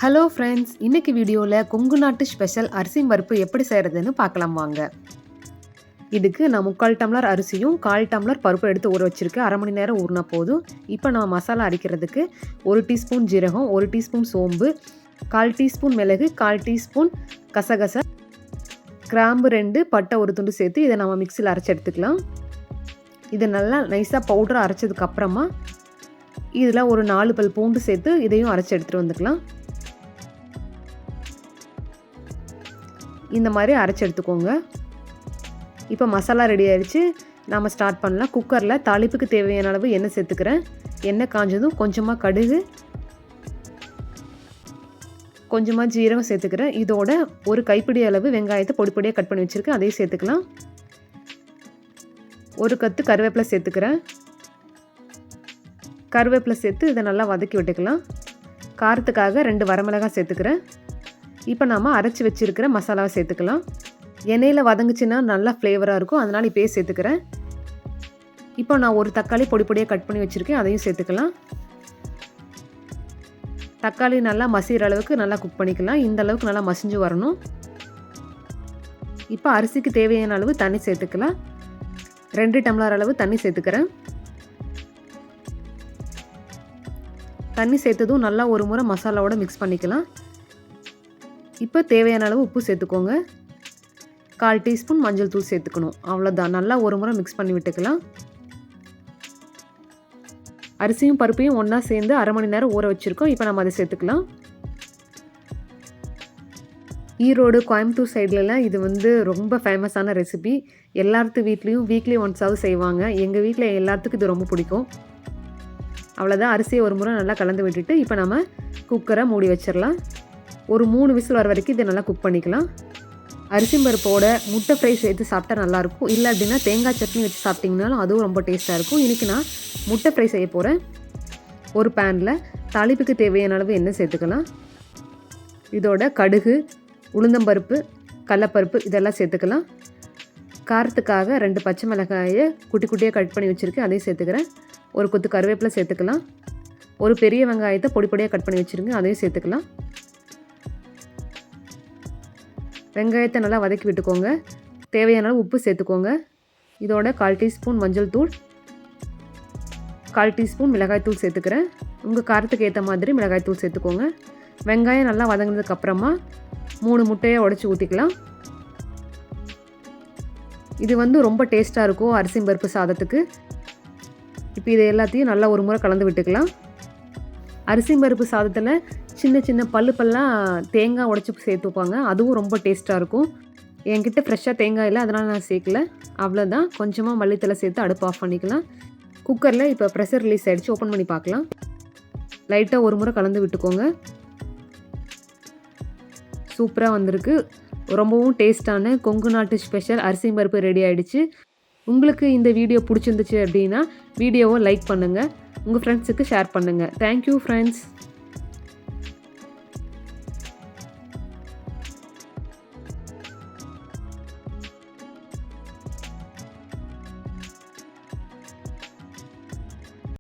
Hello friends, இன்னைக்கு வீடியோவில் கொங்குநாட்டு special அரிசி பருப்பு எப்படி செய்கிறதுன்னு பார்க்கலாம் வாங்க. இதுக்கு நான் 3/4 டம்ளர் அரிசியும் 1/4 டம்ளர் பருப்பு எடுத்து ஊற வச்சுருக்கேன். அரை மணி நேரம் ஊறினா போதும். இப்போ நான் மசாலா அரைக்கிறதுக்கு 1 டீஸ்பூன் ஜீரகம், 1 டீஸ்பூன் சோம்பு, 1/4 டீஸ்பூன் மிளகு, 1/4 டீஸ்பூன் கசகசா, கிராம்பு 2, பட்டை 1 துண்டு சேர்த்து இதை நம்ம மிக்சியில் அரைச்சி எடுத்துக்கலாம். இதை நல்லா நைஸாக பவுடர் அரைச்சதுக்கப்புறமா இதில் ஒரு 4 பல் பூண்டு சேர்த்து இதையும் அரைச்சி எடுத்துகிட்டு வந்துக்கலாம். இந்த மாதிரி அரைச்சி எடுத்துக்கோங்க. இப்போ மசாலா ரெடி ஆயிடுச்சு. நாம் ஸ்டார்ட் பண்ணலாம். குக்கரில் தாளிப்புக்கு தேவையான அளவு எண்ணெய் சேர்த்துக்கிறேன். எண்ணெய் காஞ்சதும் கொஞ்சமாக கடுகு, கொஞ்சமாக ஜீரகம் சேர்த்துக்கிறேன். இதோட ஒரு கைப்பிடி அளவு வெங்காயத்தை பொடி பொடியாக கட் பண்ணி வச்சுருக்கேன், அதையும் சேர்த்துக்கலாம். ஒரு கத்து கருவேப்பிலை சேர்த்துக்கிறேன். கருவேப்பிலை சேர்த்து இதை நல்லா வதக்கி விட்டுக்கலாம். காரத்துக்காக 2 வரமிளகாய் சேர்த்துக்கிறேன். இப்போ நாம் அரைச்சி வச்சுருக்கிற மசாலாவை சேர்த்துக்கலாம். எண்ணெயில் வதங்குச்சுன்னா நல்லா ஃப்ளேவராக இருக்கும், அதனால் இப்போயே சேர்த்துக்கிறேன். இப்போ நான் ஒரு தக்காளி பொடி பொடியாக கட் பண்ணி வச்சுருக்கேன், அதையும் சேர்த்துக்கலாம். தக்காளி நல்லா மசிகிற அளவுக்கு நல்லா குக் பண்ணிக்கலாம். இந்த அளவுக்கு நல்லா மசிஞ்சு வரணும். இப்போ அரிசிக்கு தேவையான அளவு தண்ணி சேர்த்துக்கலாம். 2 டம்ளர் அளவு தண்ணி சேர்த்துக்கிறேன். தண்ணி சேர்த்ததும் நல்லா ஒரு முறை மசாலாவோட மிக்ஸ் பண்ணிக்கலாம். இப்போ தேவையான அளவு உப்பு சேர்த்துக்கோங்க. 1/4 டீஸ்பூன் மஞ்சள் தூள் சேர்த்துக்கணும். அவ்வளோதான். நல்லா ஒரு முறை மிக்ஸ் பண்ணி விட்டுக்கலாம். அரிசியும் பருப்பையும் ஒன்றா சேர்ந்து அரை மணி நேரம் ஊற வச்சுருக்கோம். இப்போ நம்ம அதை சேர்த்துக்கலாம். ஈரோடு, கோயம்புத்தூர் சைட்லலாம் இது ரொம்ப ஃபேமஸான ரெசிபி. எல்லாத்து வீட்லேயும் வீக்லி ஒன்ஸாவது செய்வாங்க. எங்கள் வீட்டில் எல்லாத்துக்கும் இது ரொம்ப பிடிக்கும். அவ்வளோதான். அரிசியை ஒரு முறை நல்லா கலந்து விட்டுட்டு இப்போ நம்ம குக்கரை மூடி வச்சிடலாம். ஒரு 3 விசில் வர வரைக்கும் இதை நல்லா குக் பண்ணிக்கலாம். அரிசி பருப்போட முட்டை ஃப்ரை சேர்த்து சாப்பிட்டா நல்லாயிருக்கும். இல்லை அப்படின்னா தேங்காய் சட்னி வச்சு சாப்பிட்டிங்கனாலும் அதுவும் ரொம்ப டேஸ்ட்டாக இருக்கும். இன்றைக்கி நான் முட்டை ஃப்ரை செய்ய போகிறேன். ஒரு பேனில் தாளிப்புக்கு தேவையான அளவு எண்ணெய் சேர்த்துக்கலாம். இதோட கடுகு, உளுந்தம்பருப்பு, கடலப்பருப்பு இதெல்லாம் சேர்த்துக்கலாம். காரத்துக்காக 2 பச்சை மிளகாயை குட்டி குட்டியாக கட் பண்ணி வச்சுருக்கேன், அதையும் சேர்த்துக்கிறேன். ஒரு கொத்து கருவேப்பிலை சேர்த்துக்கலாம். ஒரு பெரிய வெங்காயத்தை பொடி பொடியாக கட் பண்ணி வச்சுருங்க, அதையும் சேர்த்துக்கலாம். வெங்காயத்தை நல்லா வதக்கி விட்டுக்கோங்க. தேவையான அளவு உப்பு சேர்த்துக்கோங்க. இதோட 1/4 டீஸ்பூன் மஞ்சள் தூள், 1/4 டீஸ்பூன் மிளகாய் தூள் சேர்த்துக்கிறேன். உங்கள் காரத்துக்கு ஏற்ற மாதிரி மிளகாய் தூள் சேர்த்துக்கோங்க. வெங்காயம் நல்லா வதங்கினதுக்கப்புறமா 3 முட்டையை உடச்சி ஊற்றிக்கலாம். இது ரொம்ப டேஸ்ட்டாக இருக்கும் அரிசி பருப்பு சாதத்துக்கு. இப்போ இதை எல்லாத்தையும் நல்லா ஒரு முறை கலந்து விட்டுக்கலாம். அரிசி பருப்பு சாதத்தில் சின்ன சின்ன பல்லாக தேங்காய் உடச்சி சேர்த்து வைப்பாங்க, அதுவும் ரொம்ப டேஸ்ட்டாக இருக்கும். என்கிட்ட ஃப்ரெஷ்ஷாக தேங்காய் இல்லை, அதனால் நான் சேர்க்கல. அவ்வளோதான். கொஞ்சமாக மல்லித்தலை சேர்த்து அடுப்பு ஆஃப் பண்ணிக்கலாம். குக்கரில் இப்போ ப்ரெஷர் ரிலீஸ் ஆகிடுச்சு. ஓப்பன் பண்ணி பார்க்கலாம். லைட்டாக ஒரு முறை கலந்து விட்டுக்கோங்க. சூப்பராக வந்திருக்கு. ரொம்பவும் டேஸ்ட்டான கொங்கு நாட்டு ஸ்பெஷல் அரிசி பருப்பு ரெடி ஆகிடுச்சு. உங்களுக்கு இந்த வீடியோ பிடிச்சிருந்துச்சு அப்படின்னா வீடியோவை லைக் பண்ணுங்கள், உங்கள் ஃப்ரெண்ட்ஸுக்கு ஷேர் பண்ணுங்கள். Thank you friends.